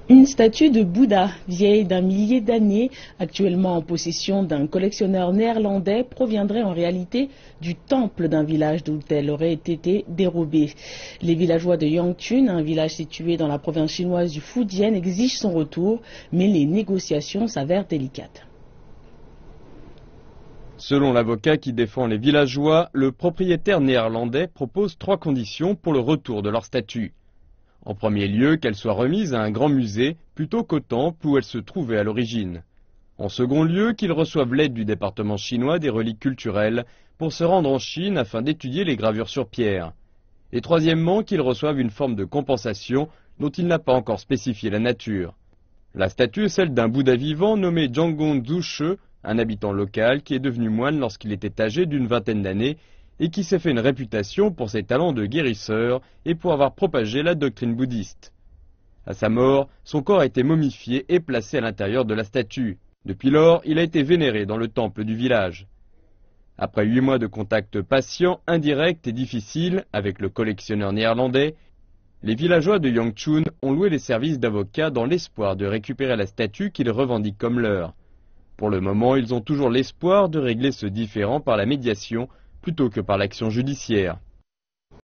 Une statue de Bouddha, vieille d'un millier d'années, actuellement en possession d'un collectionneur néerlandais, proviendrait en réalité du temple d'un village d'où elle aurait été dérobée. Les villageois de Yangchun, un village situé dans la province chinoise du Fujian, exigent son retour, mais les négociations s'avèrent délicates. Selon l'avocat qui défend les villageois, le propriétaire néerlandais propose 3 conditions pour le retour de leur statue. En premier lieu, qu'elle soit remise à un grand musée plutôt qu'au temple où elle se trouvait à l'origine. En second lieu, qu'ils reçoivent l'aide du département chinois des reliques culturelles pour se rendre en Chine afin d'étudier les gravures sur pierre. Et troisièmement, qu'ils reçoivent une forme de compensation dont il n'a pas encore spécifié la nature. La statue est celle d'un Bouddha vivant nommé Jangon Zushe, un habitant local qui est devenu moine lorsqu'il était âgé d'une vingtaine d'années et qui s'est fait une réputation pour ses talents de guérisseur et pour avoir propagé la doctrine bouddhiste. À sa mort, son corps a été momifié et placé à l'intérieur de la statue. Depuis lors, il a été vénéré dans le temple du village. Après 8 mois de contacts patients, indirects et difficiles avec le collectionneur néerlandais, les villageois de Yangchun ont loué les services d'avocats dans l'espoir de récupérer la statue qu'ils revendiquent comme leur. Pour le moment, ils ont toujours l'espoir de régler ce différend par la médiation plutôt que par l'action judiciaire.